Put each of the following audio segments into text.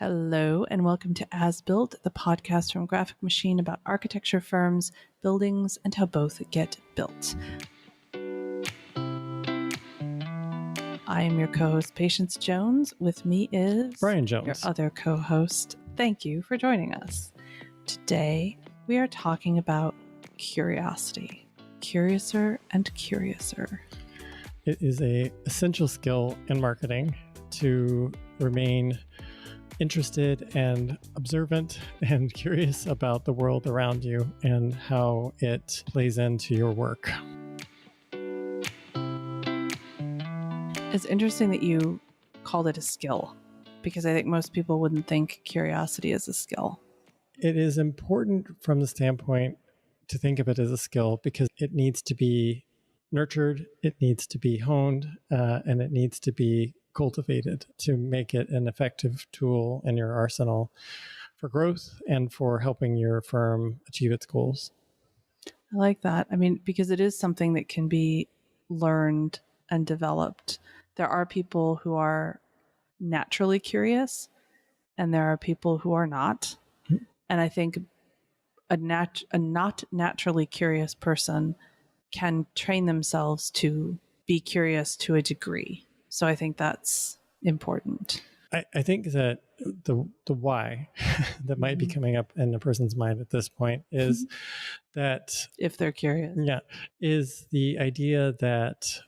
Hello, and welcome to As Built, the podcast from Graphic Machine about architecture firms, buildings, and how both get built. I am your co-host, Patience Jones. With me is Brian Jones, your other co-host. Thank you for joining us. Today, we are talking about curiosity. Curiouser and curiouser. It is an essential skill in marketing to remain interested and observant and curious about the world around you and how it plays into your work. It's interesting that you called it a skill, because I think most people wouldn't think curiosity is a skill. It is important from the standpoint to think of it as a skill because it needs to be nurtured, it needs to be honed, and it needs to be cultivated to make it an effective tool in your arsenal for growth and for helping your firm achieve its goals. I like that. I mean, because it is something that can be learned and developed. There are people who are naturally curious, and there are people who are not. Mm-hmm. And I think a not naturally curious person can train themselves to be curious to a degree. So I think that's important. I think that the why that might be coming up in a person's mind at this point is that if they're curious, is the idea that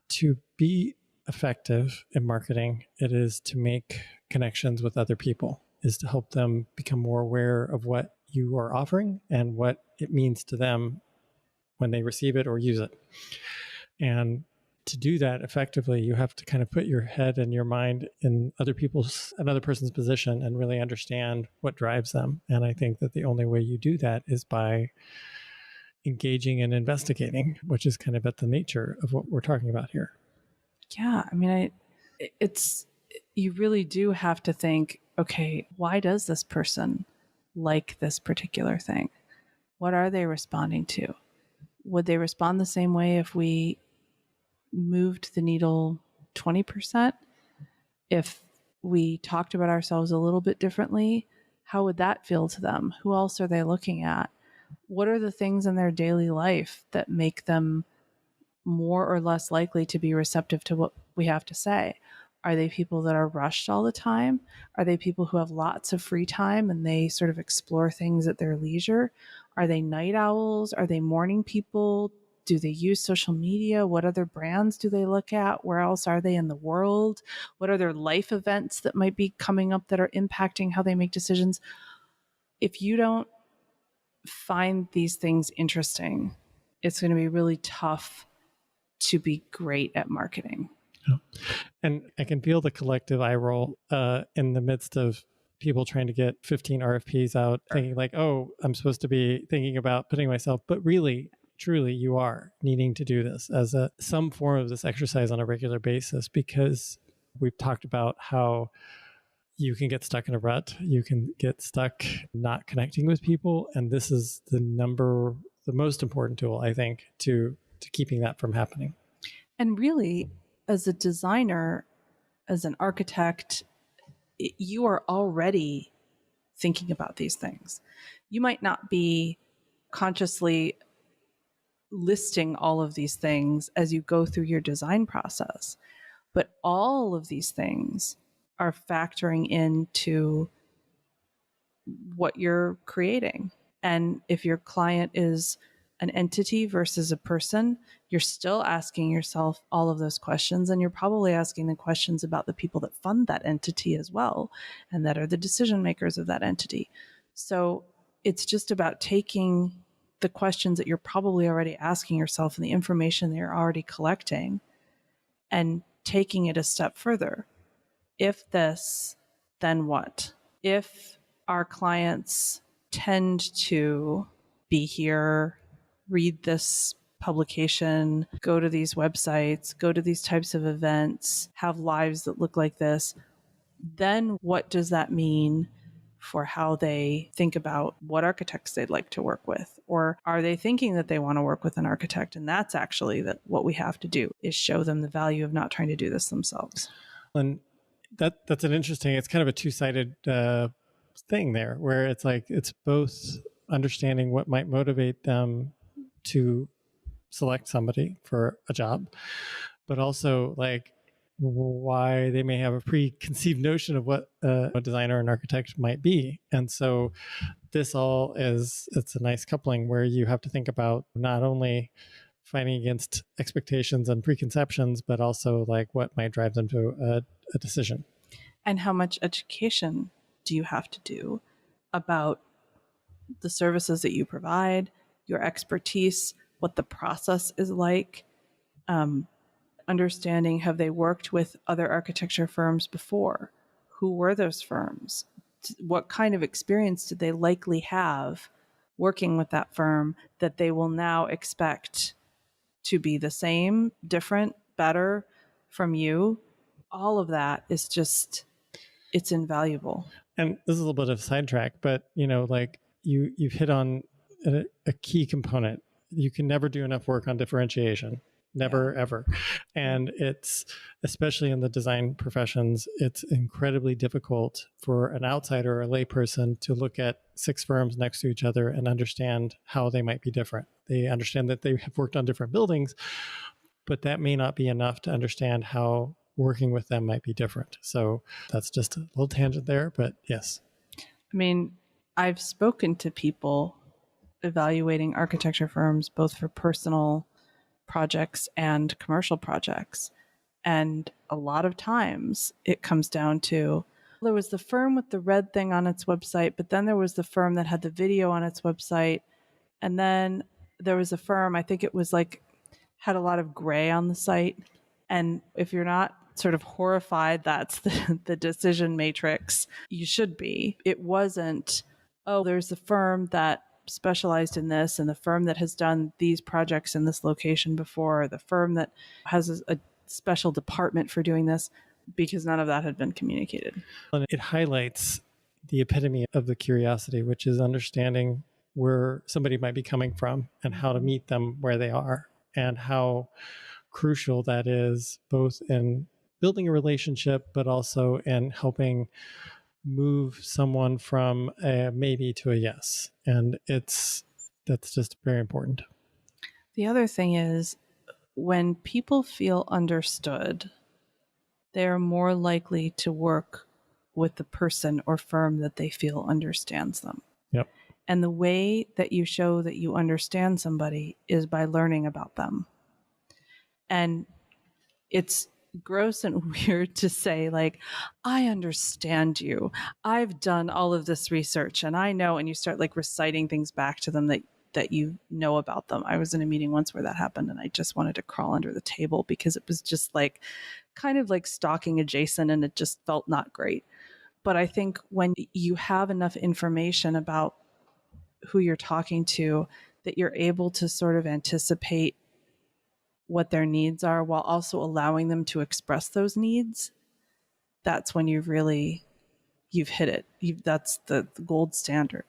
to be effective in marketing, it is to make connections with other people, is to help them become more aware of what you are offering and what it means to them when they receive it or use it. And to do that effectively, you have to kind of put your head and your mind in another person's position and really understand what drives them. And I think that the only way you do that is by engaging and investigating, which is kind of at the nature of what we're talking about here. Yeah, I mean, you really do have to think, okay, why does this person like this particular thing? What are they responding to? Would they respond the same way if we moved the needle 20%? If we talked about ourselves a little bit differently, how would that feel to them? Who else are they looking at? What are the things in their daily life that make them more or less likely to be receptive to what we have to say? Are they people that are rushed all the time? Are they people who have lots of free time and they sort of explore things at their leisure? Are they night owls? Are they morning people? Do they use social media? What other brands do they look at? Where else are they in the world? What are their life events that might be coming up that are impacting how they make decisions? If you don't find these things interesting, it's going to be really tough to be great at marketing. And I can feel the collective eye roll in the midst of people trying to get 15 RFPs out, thinking like, oh, I'm supposed to be thinking about putting myself, but really, truly, you are needing to do this as some form of this exercise on a regular basis, because we've talked about how you can get stuck in a rut, you can get stuck not connecting with people, and this is the most important tool, I think, to keeping that from happening. And really, as a designer, as an architect, you are already thinking about these things. You might not be consciously listing all of these things as you go through your design process, but all of these things are factoring into what you're creating. And if your client is an entity versus a person, you're still asking yourself all of those questions, and you're probably asking the questions about the people that fund that entity as well, and that are the decision makers of that entity. So it's just about taking the questions that you're probably already asking yourself and the information that you're already collecting and taking it a step further. If this, then what? If our clients tend to be here, read this publication, go to these websites, go to these types of events, have lives that look like this, then what does that mean for how they think about what architects they'd like to work with? Or are they thinking that they want to work with an architect? And that's actually what we have to do, is show them the value of not trying to do this themselves. And That's an interesting. It's kind of a two-sided thing there, where it's like it's both understanding what might motivate them to select somebody for a job, but also like why they may have a preconceived notion of what a designer and architect might be. And so this all is, it's a nice coupling where you have to think about not only fighting against expectations and preconceptions, but also like what might drive them to a decision. And how much education do you have to do about the services that you provide, your expertise, what the process is like, understanding have they worked with other architecture firms before? Who were those firms? What kind of experience did they likely have working with that firm that they will now expect to be the same, different, better from you? All of that is just, it's invaluable. And this is a little bit of a sidetrack, but like you've hit on a key component. You can never do enough work on differentiation. Never, ever. And it's, especially in the design professions, it's incredibly difficult for an outsider or a layperson to look at 6 firms next to each other and understand how they might be different. They understand that they have worked on different buildings, but that may not be enough to understand how working with them might be different. So that's just a little tangent there, but yes. I mean, I've spoken to people evaluating architecture firms both for personal projects and commercial projects. And a lot of times it comes down to there was the firm with the red thing on its website, but then there was the firm that had the video on its website. And then there was a firm, I think it was like, had a lot of gray on the site. And if you're not sort of horrified that's the decision matrix, you should be. It wasn't, oh, there's the firm that specialized in this and the firm that has done these projects in this location before, the firm that has a special department for doing this, because none of that had been communicated. And it highlights the epitome of the curiosity, which is understanding where somebody might be coming from and how to meet them where they are, and how crucial that is both in building a relationship, but also in helping move someone from a maybe to a yes. And that's just very important. The other thing is, when people feel understood, they are more likely to work with the person or firm that they feel understands them. Yep. And the way that you show that you understand somebody is by learning about them. And it's gross and weird to say, like, I understand you. I've done all of this research and I know, and you start like reciting things back to them that you know about them. I was in a meeting once where that happened and I just wanted to crawl under the table because it was just like kind of like stalking adjacent and it just felt not great. But I think when you have enough information about who you're talking to, that you're able to sort of anticipate what their needs are while also allowing them to express those needs, that's when you've hit it. That's the gold standard.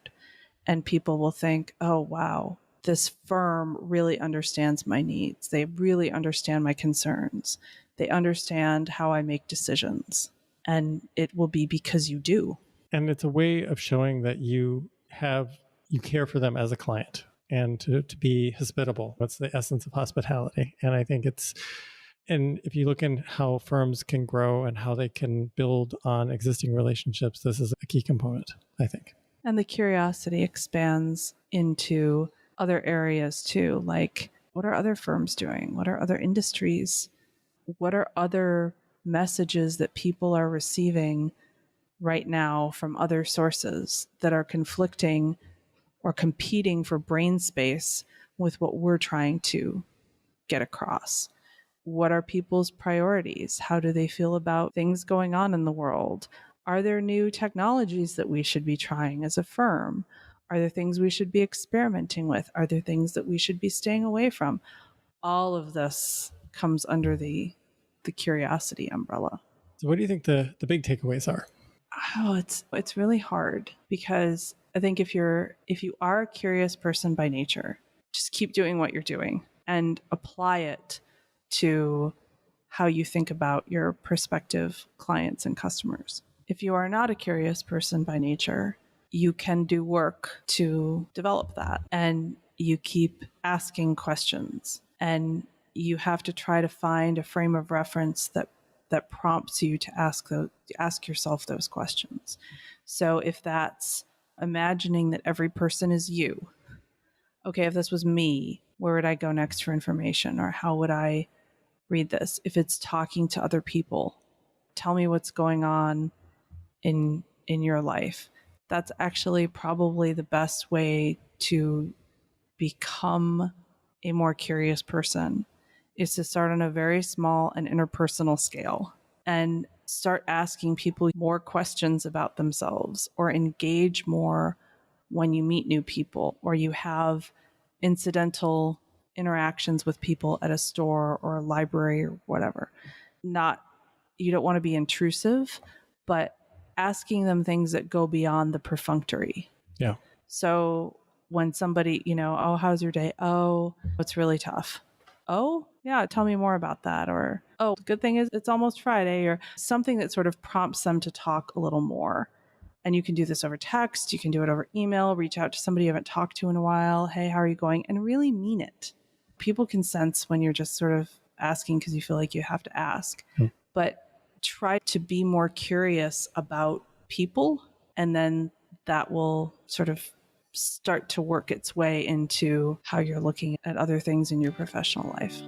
And people will think, oh, wow, this firm really understands my needs. They really understand my concerns. They understand how I make decisions. And it will be because you do. And it's a way of showing that you care for them as a client, and to be hospitable. That's the essence of hospitality. And I think and if you look in how firms can grow and how they can build on existing relationships, this is a key component, I think. And the curiosity expands into other areas too, like what are other firms doing? What are other industries? What are other messages that people are receiving right now from other sources that are conflicting or competing for brain space with what we're trying to get across? What are people's priorities? How do they feel about things going on in the world? Are there new technologies that we should be trying as a firm? Are there things we should be experimenting with? Are there things that we should be staying away from? All of this comes under the curiosity umbrella. So what do you think the big takeaways are? Oh, it's really hard, because I think if you are a curious person by nature, just keep doing what you're doing and apply it to how you think about your prospective clients and customers. If you are not a curious person by nature, you can do work to develop that, and you keep asking questions, and you have to try to find a frame of reference that prompts you to ask yourself those questions. So if that's imagining that every person is you, okay, if this was me, where would I go next for information, or how would I read this? If it's talking to other people, tell me what's going on in your life. That's actually probably the best way to become a more curious person, is to start on a very small and interpersonal scale and start asking people more questions about themselves, or engage more when you meet new people, or you have incidental interactions with people at a store or a library or whatever. Not, you don't want to be intrusive, but asking them things that go beyond the perfunctory. Yeah. So when somebody, oh, how's your day? Oh, it's really tough. Oh, yeah, tell me more about that. Or, oh, the good thing is it's almost Friday, or something that sort of prompts them to talk a little more. And you can do this over text, you can do it over email, reach out to somebody you haven't talked to in a while. Hey, how are you going? And really mean it. People can sense when you're just sort of asking because you feel like you have to ask. But try to be more curious about people, and then that will sort of start to work its way into how you're looking at other things in your professional life.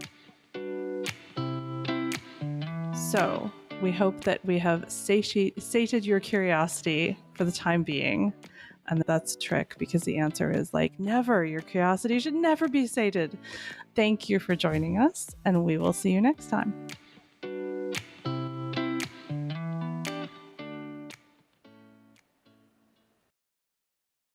So we hope that we have sated your curiosity for the time being. And that's a trick, because the answer is like never. Your curiosity should never be sated. Thank you for joining us, and we will see you next time.